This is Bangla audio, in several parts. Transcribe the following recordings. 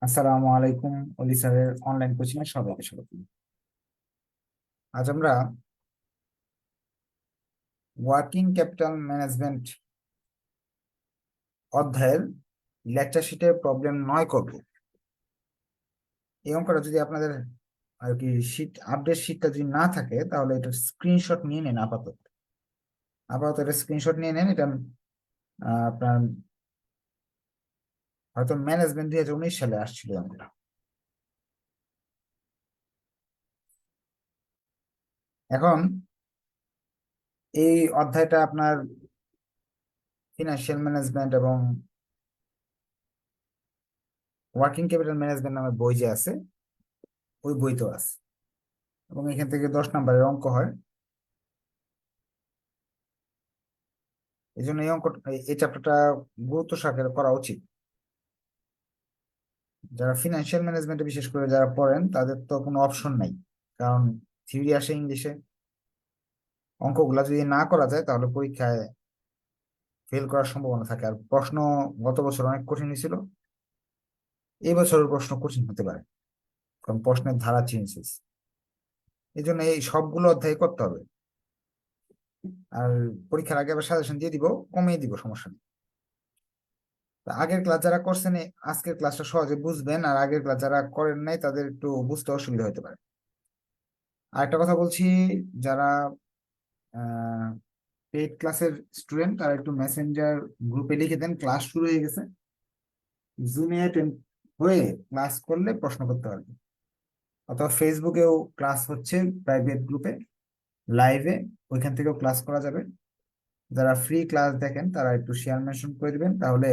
আসসালামু আলাইকুম। অলি স্যারের অনলাইন কোচিং এর সবাইকে স্বাগত। আজ আমরা ওয়ার্কিং ক্যাপিটাল ম্যানেজমেন্ট অধ্যায়ের লেকচার শিটের প্রবলেম 9 করব। এই অঙ্কটা যদি আপনাদের আর কি শিট আপডেট শিটটা যদি না থাকে তাহলে এটার স্ক্রিনশট নিয়ে নেন। আপাতত এটা স্ক্রিনশট নিয়ে নেন। এটা আপনার হয়তো ম্যানেজমেন্ট 2019 সালে আসছিল এই অঙ্কটা। এখন এই অধ্যায়টা আপনার ফিনান্সিয়াল ম্যানেজমেন্ট এবং ওয়ার্কিং ক্যাপিটাল ম্যানেজমেন্ট নামে বই যে আছে, ওই বইতেও আছে এবং এখান থেকে 10 নম্বরের অঙ্ক হয়। এই জন্য এই অঙ্ক এই চ্যাপ্টারটা গুরুত্ব সহকারে করা উচিত। যারা ফিনান্সিয়াল ম্যানেজমেন্টে বিশেষ করে যারা পড়েন তাদের তো কোনো অপশন নাই, কারণ থিওরি আসে ইংলিশে। অঙ্কগুলা যদি না করা যায় তাহলে পরীক্ষায় ফেল করার সম্ভাবনা থাকে। আর প্রশ্ন গত বছর অনেক কঠিন ছিল, এই বছরের প্রশ্ন কঠিন হতে পারে, কারণ প্রশ্নের ধারা চেঞ্জ হয়েছে। এই জন্য এই সবগুলো অধ্যায় করতে হবে। আর পরীক্ষার আগে আবার সাজেশন দিয়ে দিব, কমিয়ে দিব, সমস্যা নেই। তা আগের ক্লাস যারা করছেন আজকের ক্লাসটা সহজে বুঝবেন, আর আগের ক্লাস যারা করেন নাই তাদের একটু বুঝতে অসুবিধা হতে পারে। আর একটা কথা বলছি, যারা পেইড ক্লাসের স্টুডেন্ট তারা একটু মেসেঞ্জার গ্রুপে লিখে দেন ক্লাস শুরু হয়ে গেছে। জুমে অ্যাটেন্ড হয়ে ক্লাস করলে প্রশ্ন করতে পারবে, অথবা ফেসবুকেও ক্লাস হচ্ছে প্রাইভেট গ্রুপে লাইভে, ওইখান থেকেও ক্লাস করা যাবে। যারা ফ্রি ক্লাস দেখেন তারা একটু শেয়ার মেনশন করে দিবেন, তাহলে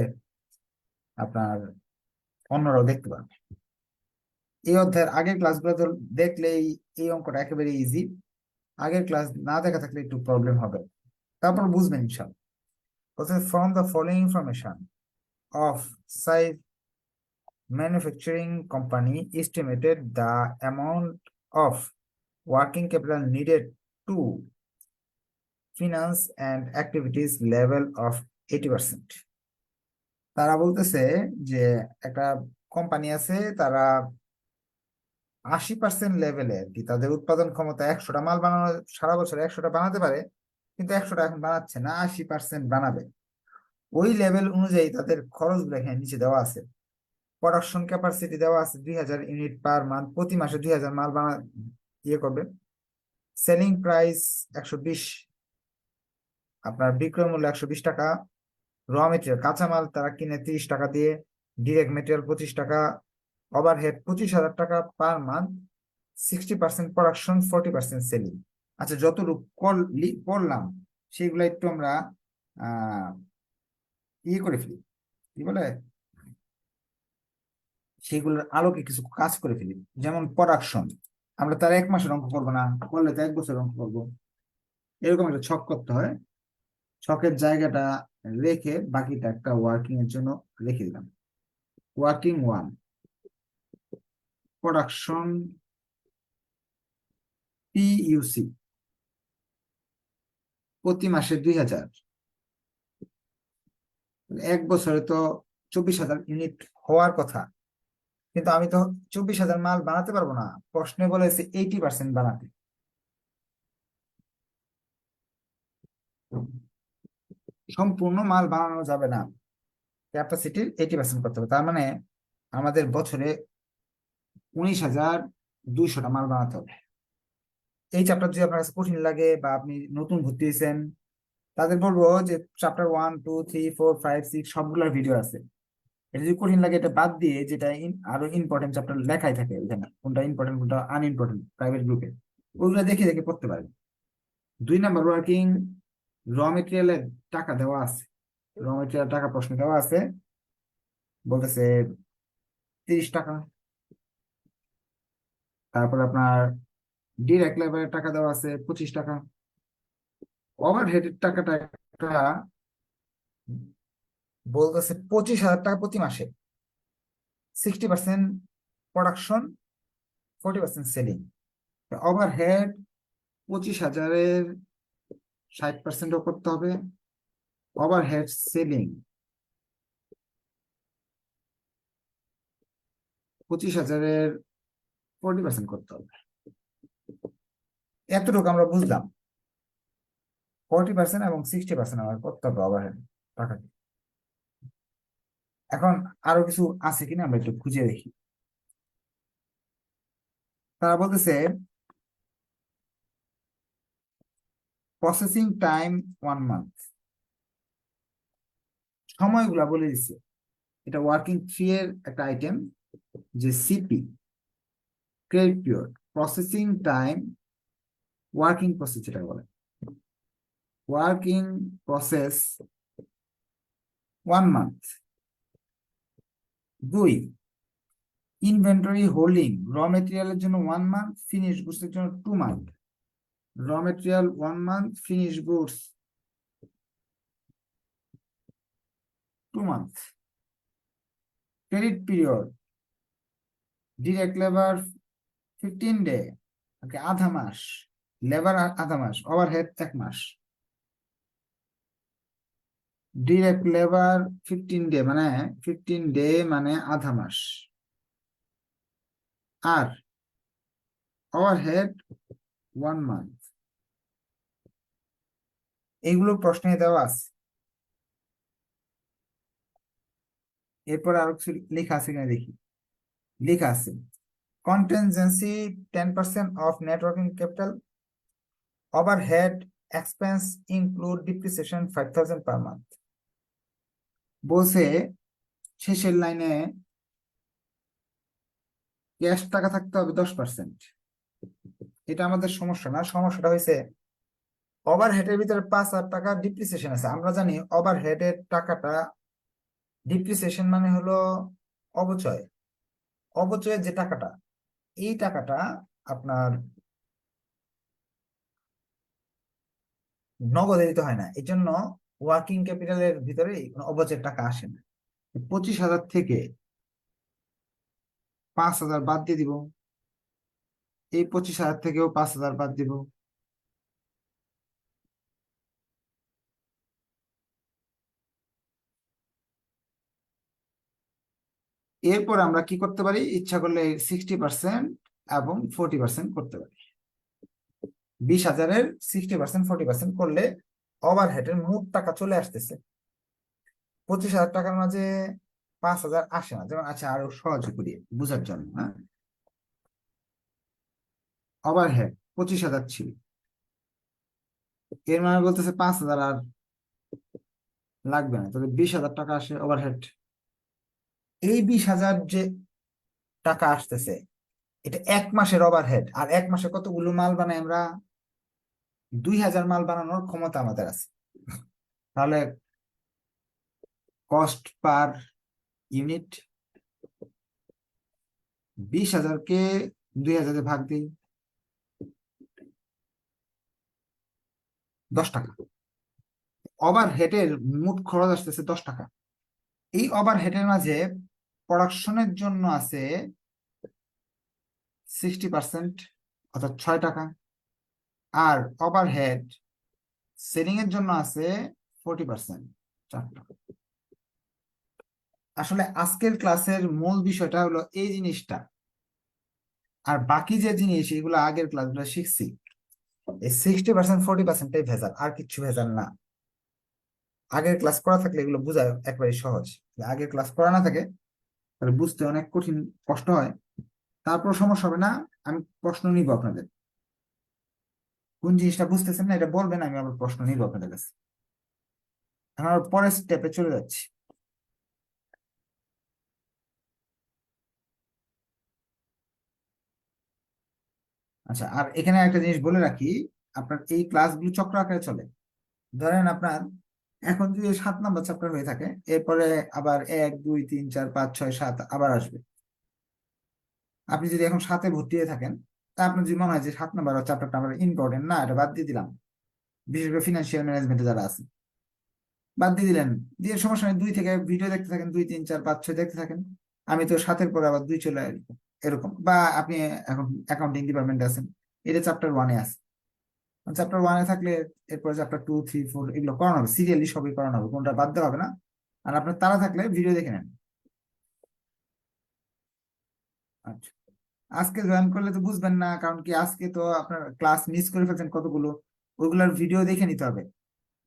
আপনার অন্যরাও দেখতে পারবে। এই অধ্যায়ের আগের ক্লাসগুলো তো দেখলেই এই অঙ্কটা একেবারে ইজি। আগের ক্লাস না দেখা থাকলে একটু প্রবলেম হবে, তারপর বুঝবেন ইনশাল্লাহ। From the following information of Saif Manufacturing Company estimated the amount of working capital needed to finance and activities level of 80%. তারা বলতেছে যে একটা কোম্পানি আছে, তারা 80% লেভেলে আর কি তাদের উৎপাদন ক্ষমতা 100টা মাল বানানো, সারা বছর 100টা বানাতে পারে, কিন্তু 100টা এখন বানাচ্ছে না, 80% বানাবে। ওই লেভেল অনুযায়ী তাদের খরচগুলো এখানে নিচে দেওয়া আছে। প্রোডাকশন ক্যাপাসিটি দেওয়া আছে 2000 ইউনিট পার মান্থ, প্রতি মাসে 2000 মাল করবে। সেলিং প্রাইস 120, আপনার বিক্রয় মূল্য 120 টাকা। র মেটেরিয়াল কাঁচামাল তারা কিনে 30 টাকা দিয়ে, ডিরেক্ট মেটেরিয়াল 25 টাকা, ওভারহেড 25,000 টাকা পার মান্থ, 60% প্রোডাকশন, 40% সেলিং। আচ্ছা, যতটুকু করলাম সেগুলো একটু আমরা আহ করে ফেলি, কি বলে, সেগুলোর আলোকে কিছু কাজ করে ফেলি। যেমন প্রোডাকশন, আমরা তার 1 মাসের অঙ্ক করবো না, করলে তো 1 বছরের অঙ্ক করবো। এরকম একটা ছক করতে হয়। ছকের জায়গাটা রেখে বাকিটা একটা ওয়ার্কিং এর জন্য রেখে দিলাম। ওয়ার্কিং 1, প্রোডাকশন পিইউসি, প্রতি মাসে 2000। 1 বছরে তো 24,000 ইউনিট হওয়ার কথা, কিন্তু আমি তো 24,000 মাল বানাতে পারবো না। প্রশ্নে বলেছে 80% বানাতে। সম্পূর্ণ মাল বানানো যাবে না, ক্যাপাসিটির 80% করতে হবে। তার মানে আমাদের বছরে 19,200টা মাল বানাতে হবে। এই চ্যাপ্টার যদি আপনার কাছে কঠিন লাগে বা আপনি নতুন ভর্তি হয়েছেন, তাদের বলবো যে চ্যাপ্টার 1 2 3 4 5 6 সবগুলোর ভিডিও আছে। এটা যদি কঠিন লাগে এটা বাদ দিয়ে যেটা আরো ইম্পর্টেন্ট চ্যাপ্টার লেখাই থাকে ওইখানে, কোনটা ইম্পর্টেন্ট কোনটা আনইম্পর্টেন্ট প্রাইভেট গ্রুপে, ওইগুলো দেখে দেখে পড়তে পারেন। 2 নম্বর ওয়ার্কিং, র মেটেরিয়ালের টাকা দেওয়া আছে। র মেটেরিয়াল টাকা প্রশ্ন দেওয়া আছে, বলতেছে 30 টাকা। তারপর আপনার ডিরেক্ট লেবারের টাকা দেওয়া আছে 25 টাকা। ওভারহেডের টাকাটা একটা বলতেছে 25,000 টাকা প্রতি মাসে, 60% প্রোডাকশন, 40% সেলিং। ওভারহেড 25,000-এর 60%ও করতে হবে। ওভারহেড সেলিং 25,000-এর 40% করতে হবে। এতটুকু আমরা বুঝলাম। 40% এবং 60% আমার করতে হবে ওভারহেড টাকা। এখন আরো কিছু আছে কিনা আমরা একটু খুঁজে দেখি। তারা বলতেছে প্রসেসিং টাইম 1 মান্থ, সময়গুলা বলে দিচ্ছে। এটা ওয়ার্কিং থ্রি এর একটা আইটেম, যে CP credit period, processing time, working process যেটা বলে, working process 1 month. 2, inventory holding, র মেটেরিয়ালের জন্য 1 মান্থ, ফিনিশ গুডস এর জন্য 2 মান্থ। র material 1 month, finish goods 2 month. Credit period, direct labour 15 day, আধা মাস, লেবার আধা মাস, ওভারহেড 1 মাস। ডিরেক্ট লেবার 15 ডে মানে আধা মাস, আর ওভারহেড 1 মান্থ। এইগুলো প্রশ্নে দেওয়া আছে। এরপর আরো কিছু লেখা আছে কিনা দেখি। লেখা আছে contingency 10% of net working capital, overhead expense include depreciation 5,000 per month. বলছে শেষের লাইনে ক্যাশ টাকা থাকতে হবে 10%। এটা আমাদের সমস্যা না, সমস্যাটা হয়েছে ওভারহেডের ভিতরে 5,000 টাকা ডিপ্রিসিয়েশন আছে। আমরা জানি ওভারহেডের টাকাটা, ডিপ্রিসিয়েশন মানে হলো অবচয়, অবচয়ের যে টাকাটা, এই টাকাটা আপনার নগদে দিতে হয় না, এই জন্য ওয়ার্কিং ক্যাপিটালের ভিতরে অবচয়ের টাকা আসে না। 25,000 থেকে 5,000 বাদ দিয়ে দিব, এই 25,000 থেকেও 5,000 বাদ দিব। এরপর আমরা কি করতে পারি, ইচ্ছা করলে 60% এবং 40% করতে পারি। 20,000-এর 60% 40% করলে ওভারহেডের মোট টাকা চলে আসতেছে। 25,000 টাকার মাঝে 5,000 আসে না। যেমন আচ্ছা, আরো সহজে করি বুঝার জন্য, হ্যাঁ। ওভারহেড 25,000 ছিল, এর মানে বলতেছে 5,000 আর লাগবে না, তবে 20,000 টাকা আসে ওভারহেড। এই 20,000 যে টাকা আসতেছে, এটা 1 মাসের ওভারহেড। আর 1 মাসে কতগুলো মাল বানাই আমরা? 2,000 মাল বানানোর ক্ষমতা আমাদের আছে। তাহলে কস্ট পার ইউনিট 20,000-কে 2,000-এ ভাগ দিই, 10 টাকা। ওভারহেডের মোট খরচ আসতেছে 10 টাকা। এই ওভারহেডের মাঝে প্রোডাকশনের জন্য আছে 60%, অর্থাৎ 6 টাকা। আর ওভারহেড সেলিং এর জন্য আছে 40%, 4 টাকা। আসলে আজকের ক্লাসের মূল বিষয়টা হলো এই জিনিসটা, আর বাকি যে জিনিস এগুলো আগের ক্লাসগুলো শিখছি। এই 60% 40%টাই ভেজাল, আর কিছু ভেজাল না। আগের ক্লাস করা থাকলে এগুলো বোঝা একবারে সহজ। আগের ক্লাস করা না থাকে তাহলে বুঝতে অনেক কঠিন, কষ্ট হয়। তারপর সমস্যা হবে না, আমি প্রশ্ন নিব আপনাদের। কোন জিনিসটা বুঝতেছেন না এটা বলবেন, আমি আবার প্রশ্ন নিব আপনাদের কাছে। এখন আমরা পরের স্টেপে চলে যাচ্ছি। আচ্ছা, আর এখানে একটা জিনিস বলে রাখি, আপনার এই ক্লাসগুলো চক্র আকারে চলে। ধরেন আপনার এখন যদি 7 নম্বর চ্যাপ্টার হয়ে থাকে, এরপরে আবার 1 2 3 4 5 6 7 আবার আসবে। আপনি যদি এখন 7-এ ভর্তি হয়ে থাকেন, তা আপনার যদি মনে হয় যে 7 নম্বর চ্যাপ্টারটা আমার ইম্পর্টেন্ট না, এটা বাদ দিয়ে দিলাম, বিশেষ করে ফিনান্সিয়াল ম্যানেজমেন্টে যারা আছে, বাদ দিয়ে দিলেন। দিয়ে সমস্যা নেই, 2 থেকে ভিডিও দেখতে থাকেন, 2 3 4 5 6 দেখতে থাকেন। আমি তো 7-এর পরে আবার 2 চলে আসবো, এরকম। বা আপনি এখন অ্যাকাউন্টিং ডিপার্টমেন্টে আছেন, এটা চ্যাপ্টার 1-এ আছে। চ্যাপ্টার 1-এ থাকলে এরপরে চ্যাপ্টার 2 3 4 এগুলো করানো হবে, সিরিয়ালি সবই করানো হবে, কোনটা বাদ দেওয়া হবে না। আর আপনার তারা থাকলে ভিডিও দেখে নেন। আচ্ছা, আজকে জয়েন করলে তো বুঝবেন না, কারণ কি আজকে তো আপনার ক্লাস মিস করে ফেলছেন কতগুলো, ওইগুলোর ভিডিও দেখে নিতে হবে।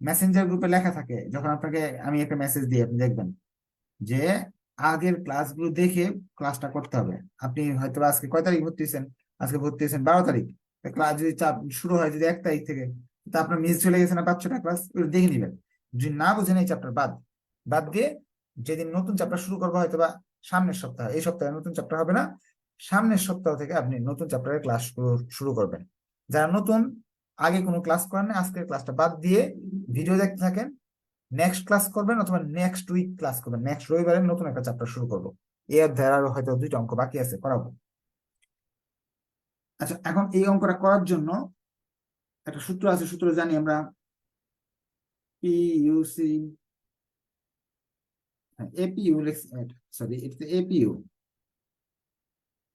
মেসেঞ্জার গ্রুপে লেখা থাকে, যখন আপনাকে আমি একটা মেসেজ দিই আপনি দেখবেন যে আগের ক্লাসগুলো দেখে ক্লাসটা করতে হবে। আপনি হয়তো আজকে কয় তারিখ ভর্তি হয়েছেন? আজকে ভর্তি হয়েছেন 12 তারিখ। ক্লাস যদি চাপ শুরু হয় যদি 1 তারিখ থেকে, তা আপনার মিস চলে গেছে না 5-6টা ক্লাস, ওগুলো দেখে নিবেন। যদি না বুঝেন এই চ্যাপ্টার বাদ বাদ দিয়ে যেদিন নতুন চ্যাপ্টার শুরু করবো, হয়তো বা সামনের সপ্তাহ, এই সপ্তাহে নতুন চ্যাপ্টার হবে না, সামনের সপ্তাহ থেকে আপনি নতুন চ্যাপ্টারের ক্লাস শুরু করবেন। যারা নতুন, আগে কোনো ক্লাস করেন না, আজকের ক্লাসটা বাদ দিয়ে ভিডিও দেখতে থাকেন। নেক্সট ক্লাস করবেন অথবা নেক্সট উইক ক্লাস করবেন, নেক্সট রবিবারে নতুন একটা চ্যাপ্টার শুরু করবো। এই অধ্যায়ের আরো হয়তো 2টা অঙ্ক বাকি আছে, করাবো। আচ্ছা, এখন এই অঙ্কটা করার জন্য একটা সূত্র আছে, সূত্র জানি আমরা। পি ইউসি, এপিইউ, সরি এটা এপিইউ,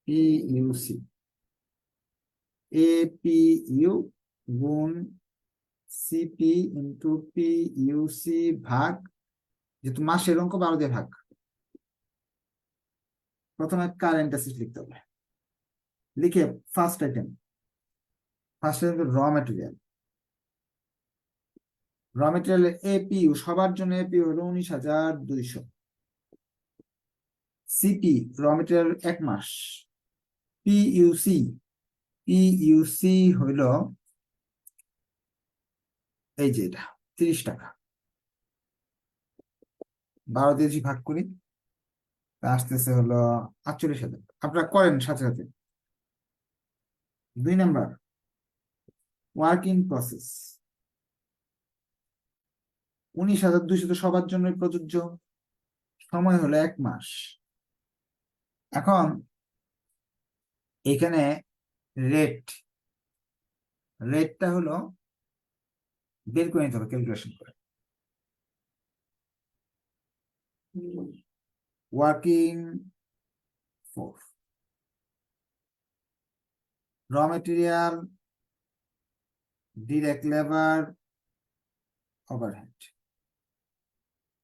পি ইউসি, এপিইউ গুণ সিপি ইন্টু পি ইউসি ভাগ, যেহেতু মাসের অঙ্ক 12 দিয়ে ভাগ। প্রথমে কারেন্ট অ্যাসেট লিখতে হবে। লিখে ফার্স্ট আইটেম র ম্যাটেরিয়াল। র ম্যাটেরিয়ালের এপিইউ, সবার জন্য এপিইউ হলো 19,200। সিপি র ম্যাটেরিয়াল 1 মাস। পিইউসি, পিইউসি হইল এই যে এটা 30 টাকা। 12 দিয়ে যদি ভাগ করি তা আসতেছে হলো 48,000। আপনারা করেন সাথে সাথে। 2 নাম্বার, ওয়ার্ক ইন প্রসেস 19,200 তো সবার জন্য প্রযোজ্য, সময় হলো 1 মাস। এখন এখানে রেট, রেটটা হলো বের করে নিতে হবে ক্যালকুলেশন করে। ওয়ার্কিং ফোর্স, র মেটেরিয়াল, ডিরেক্ট লেবার, ওভারহেড।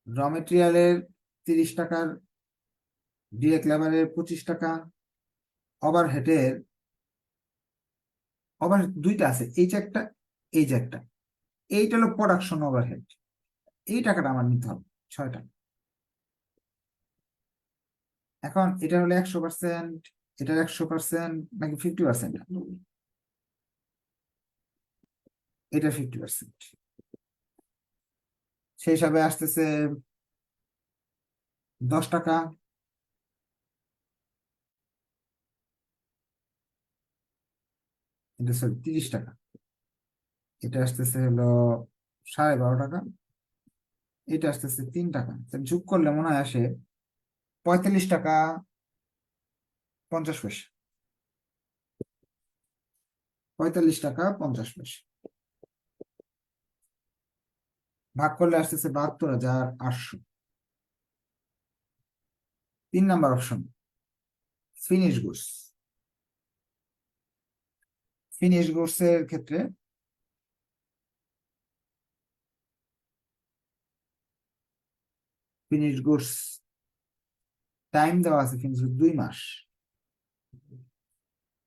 র মেটেরিয়ালের 30 টাকার, ডিরেক্ট লেবারের 25 টাকা, ওভারহেডের, ওভারহেড 2টা আছে, এই যে একটা, এই যে একটা, এইটা হলো প্রোডাকশন ওভারহেড। এই টাকাটা আমার নিতে হবে 6 টাকা। এখন এটা হলো 100%, এটার 100% নাকি 50%? এটা 50%, সেই হিসাবে আসতেছে 10 টাকা। এটা সরি 30 টাকা। এটা আসতেছে হলো 12.5 টাকা। এটা আসতেছে 3 টাকা। যোগ করলে মনে হয় আসে 45 টাকা 50 পয়সা। 45 টাকা 50 পয়সা ভাগ করলে আসতেছে 72,800। 3 number option, finish goods. Finish goods এর ক্ষেত্রে ফিনিশ গুডস টাইম দেওয়া আছে, ফিনিশ 2 মাস।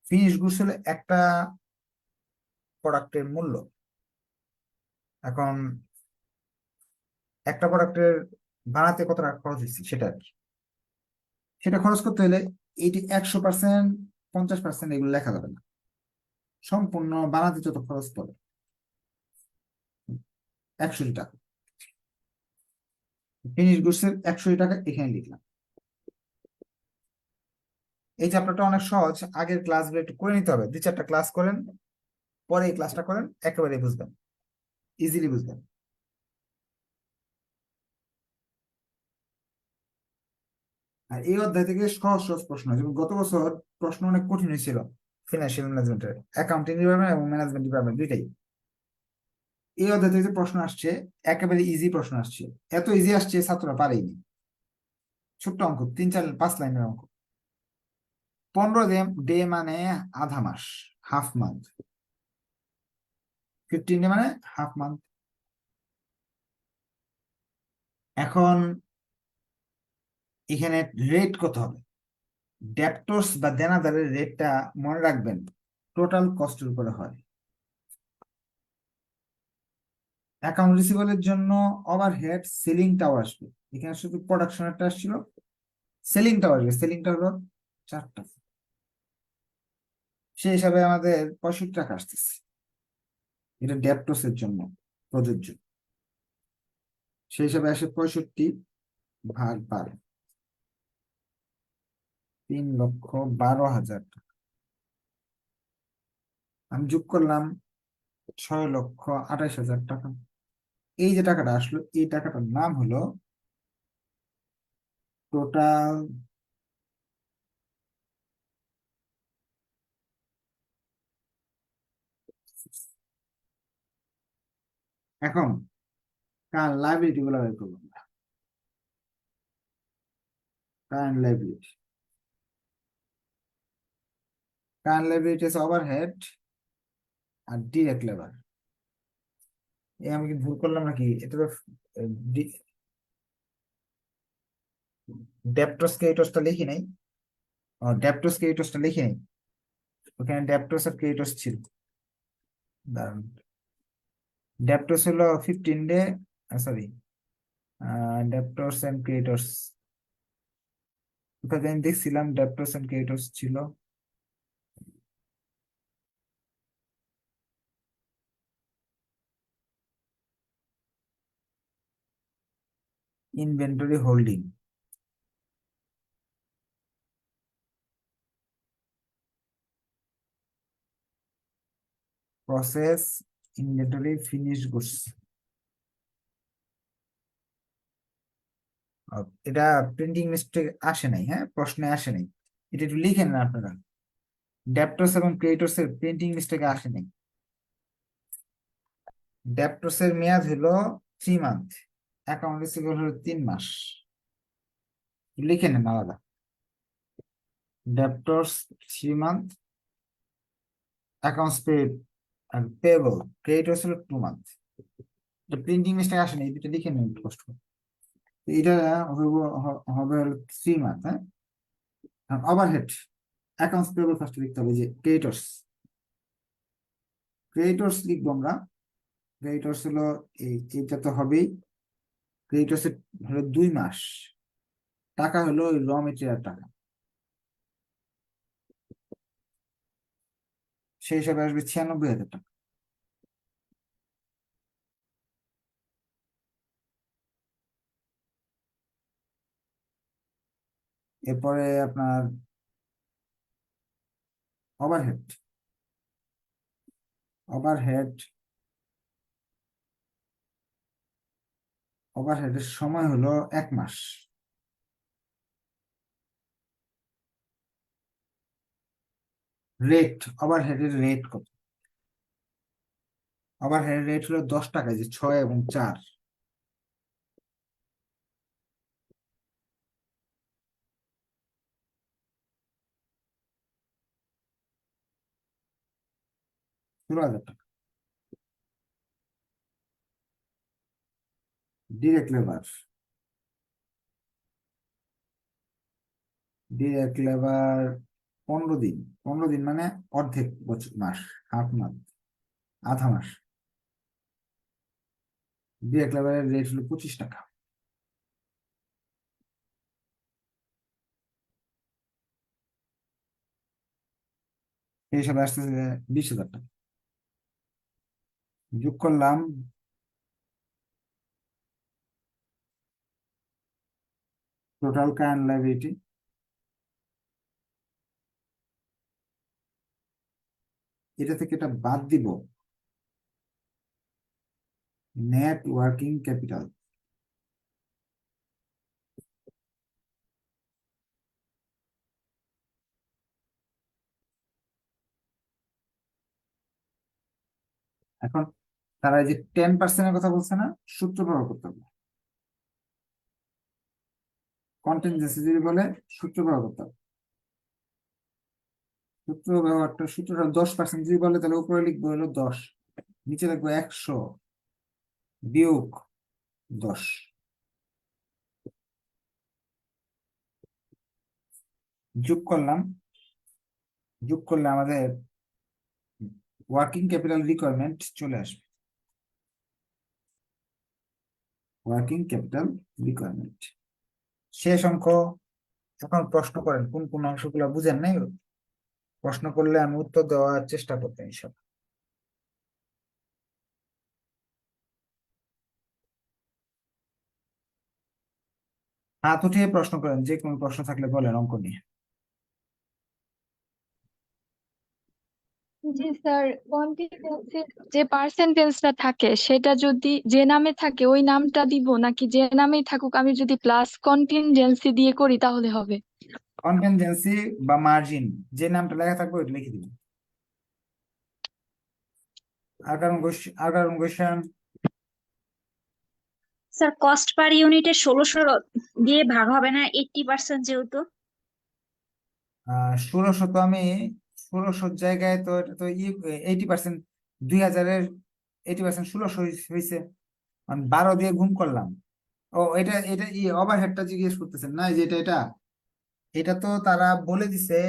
ফিনিশ গুডস হলে একটা প্রোডাক্টের মূল্য। এখন একটা প্রোডাক্টের বানাতে কত টাকা খরচ হয়েছে সেটা আর কি। সেটা খরচ করতে হলে এইটি 100%, 50% এগুলো লেখা যাবে না, সম্পূর্ণ বানাতে যত খরচ পড়ে 100 টাকা। ফিনিশ গুডস এর 100 টাকা এখানে লিখলাম। এই চ্যাপ্টারটা অনেক সহজ, আগের ক্লাসগুলো একটু করে নিতে হবে, 2-4টা ক্লাস করেন, পরে এই ক্লাসটা করেন, একেবারে বুঝবেন, ইজিলি বুঝবেন। আর এই অধ্যায় থেকে সহজ সহজ প্রশ্ন, যেমন গত বছর প্রশ্ন অনেক কঠিন হয়েছিল ফিনান্সিয়াল ম্যানেজমেন্টের, অ্যাকাউন্টিং ডিপার্টমেন্ট এবং ম্যানেজমেন্ট ডিপার্টমেন্ট দুইটাই। এই অধ্যায় থেকে যে প্রশ্ন আসছে একেবারে ইজি প্রশ্ন আসছে, এত ইজি আসছে ছাত্ররা পারেনি। ছোট্ট অঙ্ক, 3-4-5 লাইনের অঙ্ক। 15 ডে মানে আধা মাস, হাফ মান্থ। 15 ডে মানে হাফ মান্থ। এখন এখানে রেট কত হবে? ডেপ্টরস বা দেনাদারের রেটটা মনে রাখবেন টোটাল কস্টের উপরে হয়। অ্যাকাউন্ট রিসিভেবলের জন্য ওভারহেড সেলিংটাও আসবে, এখানে শুধু প্রোডাকশনেরটা আসছিল, সেলিংটাও আসবে, সেলিংটা হলো 4টা, সেই হিসাবে আমাদের 65 টাকা আসতেছে, এটা ডেপ্টরসের জন্য প্রযোজ্য, সেই হিসাবে আসে 65 ভাগ 12, 3,12,000 টাকা। আমি যোগ করলাম 6,28,000 টাকা। এই যে টাকাটা আসলো, এই টাকাটার নাম হলো টোটাল এখন লাইবিলিটি গুলো বের করবো আমরা। কারেন্ট লাইবিলিটি, কারেন্ট লাইবিলিটি হচ্ছে ওভারহেড আর ডিরেক্ট লেবার। এই আমি কি ভুল করলাম নাকি? এটা তো ডেপ্টস ক্রেডিটর্সটা লিখি নাই, ডেপ্টস ক্রেডিটর্সটা লিখি নাই, ওখানে ডেপ্টস আর ক্রেডিটর্স ছিল। দাঁড়ান, ডেপ্টস হলো 15 day, sorry, debts and creditors, কোথায় আমি দেখছিলাম ডেপ্টস এন্ড ক্রেডিটর্স ছিল। Inventory holding, process, inventory, finish goods. এটা প্রিন্টিং মিস্টেক আসে নাই, হ্যাঁ, প্রশ্নে আসে নাই, এটা একটু লিখে নেন আপনারা, ডেপ্টস এবং ক্রেডিটর্স এর প্রিন্টিং মিস্টেক আসে নাই। ডেপ্টস এর মেয়াদ হলো 3 মান্থ, অ্যাকাউন্ট রিসিভেবল হলো 3 মাস, লিখে নেন আলাদা, ডেপ্টস 3 মান্থ, অ্যাকাউন্টস পেড আর পেবল ক্রেডিটর্স হলো 2 মান্থ। প্রিন্টিং মিস্টেক আসে নাই, এই দুটো লিখে নেন কষ্ট করে। এটা হবে 3 মান্থ, হ্যাঁ। ওভারহেড, অ্যাকাউন্টস পেবল ফার্স্ট লিখতে হবে, যে ক্রেডিটর্স, ক্রেডিটর্স লিখবো আমরা, ক্রেডিটর্স হলো এইটা তো হবেই, ক্রেডিটর্স হলো 2 মাস, টাকা হলো র মেটেরিয়াল টাকা, সেই হিসাবে আসবে 96,000 টাকা। এরপরে আপনার ওভারহেড, ওভারহেড, ওভারহেডের সময় হলো 1 মাস, রেট, ওভারহেডের রেট কত? ওভারহেডের রেট হলো 10 টাকা, যে 6 এবং 4,16,000 টাকা। ডিরেক্ট লেবার, ডিরেক্ট লেবার 15 দিন, 15 দিন মানে অর্ধেক বছর, মাস, হাফ মান্থ, আধা মাস, ডিরেক্ট লেবারের রেট হলো 25 টাকা, এই হিসাবে আসতেছে 20,000 টাকা। যোগ করলাম টোটাল কারেন্ট লাইবিলিটি, এটা থেকে এটা বাদ দিব, নেট ওয়ার্কিং ক্যাপিটাল। এখন তারা এই যে 10% কথা বলছে না, সূত্র ব্যবহার করতে হবে, কন্টিনজেন্সি যদি বলে সূত্র ব্যবহার করতে হবে, সূত্রটা 10% যদি বলে তাহলে উপরে লিখবো হলো 10, নিচে লিখবো 100 বিয়োগ 10। যোগ করলাম, যোগ করলে আমাদের ওয়ার্কিং ক্যাপিটাল রিকোয়ারমেন্ট চলে আসবে। ওয়ার্কিং ক্যাপিটাল রিকোয়ারমেন্ট শেষ অঙ্ক। এখন প্রশ্ন করেন, কোন কোন অংশগুলো বুঝেন নাই, প্রশ্ন করলে আমি উত্তর দেওয়ার চেষ্টা করতে এইসব। হাত উঠিয়ে প্রশ্ন করেন, যে কোনো প্রশ্ন থাকলে বলেন অঙ্ক নিয়ে। জি স্যার, কন্টিনিউয়াসের যে পার্সেন্টেজটা থাকে সেটা যদি যে নামে থাকে ওই নামটা দিব, নাকি যে নামেই থাকুক আমি যদি প্লাস কন্টিনজেন্সি দিয়ে করি তাহলে হবে? কন্টিনজেন্সি বা মার্জিন, যে নামটা লেখা থাকবে ওইটা লিখে দিবেন। আর কারণ কোয়েশ্চেন? স্যার কস্ট পার ইউনিটে 1600 দিয়ে ভাগ হবে না, 80% যেহেতু। 1600 তো আমি 1600 জায়গায় তো এটা তো 80%, 2000-এর 80% 1600 হয়েছে, মানে 12 দিয়ে গুণ করলাম। ও এটা এটা ওভারহেডটা জিজ্ঞেস করতেছেন না, যে এটা এটা এটা তো তারা বলে দিছে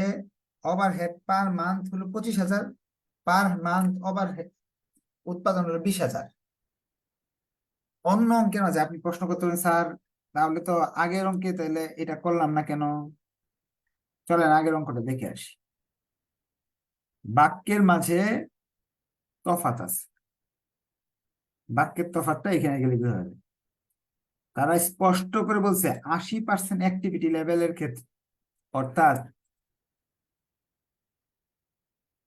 ওভারহেড পার মান্থ হলো 25,000, পার মান্থ ওভারহেড উৎপাদন হলো 20,000। অন্য অঙ্কের মাঝে আপনি প্রশ্ন করতে পারেন স্যার তাহলে তো আগের অঙ্কে তাহলে এটা করলাম না কেন। চলেন আগের অঙ্কটা দেখে আসি। বাক্যের মাঝে তফাৎ আছে, বাক্যের তফাৎটা এখানে গেলে বোঝা যাবে। তারা স্পষ্ট করে বলছে 80% অ্যাক্টিভিটি লেভেলের ক্ষেত্রে, অর্থাৎ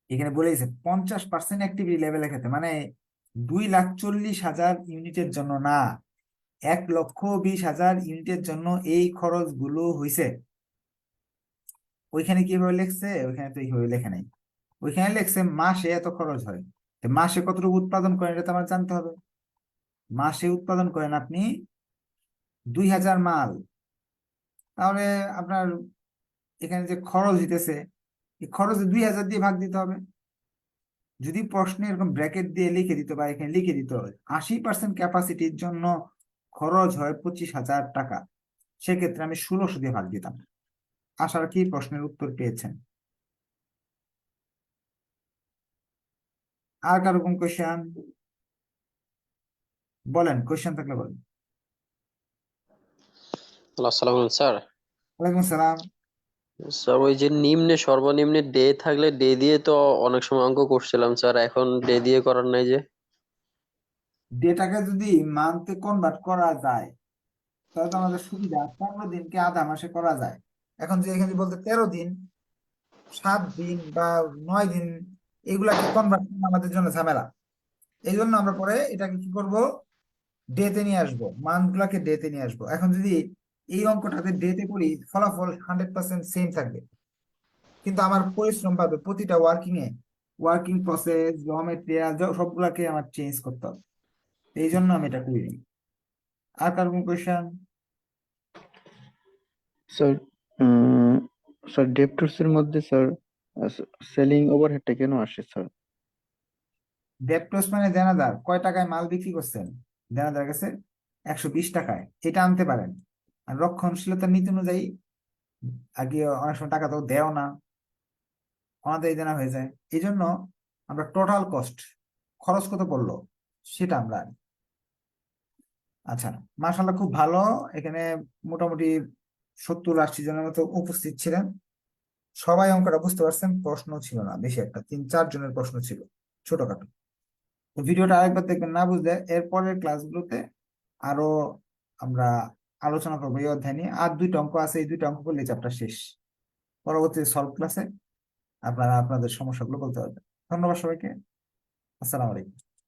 এখানে বলে দিয়েছে 50% অ্যাক্টিভিটি লেভেলের ক্ষেত্রে, মানে 2,40,000 ইউনিটের জন্য না, 1,20,000 ইউনিটের জন্য এই খরচগুলো হয়েছে। ওইখানে কিভাবে লিখছে, ওইখানে তো এইভাবে লেখে নাই। ওইখানে লিখছে মাসে এত খরচ হয়, তো মাসে কতটুকু উৎপাদন করেন এটা তো আমার জানতে হবে। মাসে উৎপাদন করেন আপনি 2,000 মাল, তাহলে আপনার এখানে যে খরচ দিতেছে, এই খরচ 2,000 দিয়ে ভাগ দিতে হবে। যদি প্রশ্নে এরকম ব্র্যাকেট দিয়ে লিখে দিত বা এখানে লিখে দিত 80% ক্যাপাসিটির জন্য খরচ হয় 25,000 টাকা, সেক্ষেত্রে আমি 1600 দিয়ে ভাগ দিতাম। আশা কি প্রশ্নের উত্তর পেয়েছেন? আর কারো কোন কোয়েশ্চেন? বলেন, কোয়েশ্চেন থাকলে বলেন। হ্যালো, আসসালামু আলাইকুম স্যার। ওয়ালাইকুম সালাম। স্যার ওই যে নিম্নে সর্বনিম্নে ডে থাকলে ডে দিয়ে তো অনেক সময় অঙ্ক করছিলাম স্যার, এখন ডে দিয়ে করার নাই যে। ডেটাকে যদি মান্থে কনভার্ট করা যায় তাহলে তো আমাদের সুবিধা, 15 দিনকে আধা মাসে করা যায়। এখন যে এখানে বলতে 13 দিন, 7 দিন বা 9 দিন, এগুলাকে কনভার্ট করা আমাদের জন্য ঝামেলা। এই জন্য আমরা পরে এটাকে কি করব, ডেতে নিয়ে আসবো, মান্থ গুলাকে ডেতে নিয়ে আসবো। এখন যদি এই অঙ্কটাতে ডেতে করি ফলাফল 100% সেম থাকবে, কিন্তু আমার পরিশ্রম পাবে প্রতিটা ওয়ার্কিং এ, ওয়ার্কিং প্রসেস র মেটেরিয়াল সবগুলাকে আমার চেঞ্জ করতে হবে। এই জন্য আমি এটা করি। আর কার কোন কোয়েশ্চেন? স্যার স্যার ডেপ্টরস এর মধ্যে স্যার সেলিং ওভারহেডটা কেন আসে স্যার? ডেপ্টস মানে দেনাদার, কয় টাকায় মাল বিক্রি করছেন দেনাদার কাছে, 120 টাকায়, এটা আনতে পারেন। আর রক্ষণশীলতার নীতি অনুযায়ী আগে অনেক সময় টাকা তো দেও না, আমাদের দেনা হয়ে যায়। এই জন্য আমরা টোটাল কস্ট, খরচ কত পড়লো সেটা আমরা আনি। আচ্ছা, মাশাআল্লাহ খুব ভালো। এখানে মোটামুটি 70-80 জনের মতো উপস্থিত ছিলেন। সবাই অঙ্কটা বুঝতে পারছেন, প্রশ্ন ছিল না বেশি একটা, 3-4 জনের প্রশ্ন ছিল ছোটখাটো। তো ভিডিওটা আরেকবার দেখবেন, না বুঝলে এরপরের ক্লাসগুলোতে আরো আমরা আলোচনা করবো এই অধ্যায় নিয়ে। আর 2টা অঙ্ক আছে, এই 2টা অঙ্ক করলে চ্যাপ্টার শেষ। পরবর্তী সলভ ক্লাসে আপনারা আপনাদের সমস্যাগুলো বলতে পারবেন। ধন্যবাদ সবাইকে। আসসালামু আলাইকুম।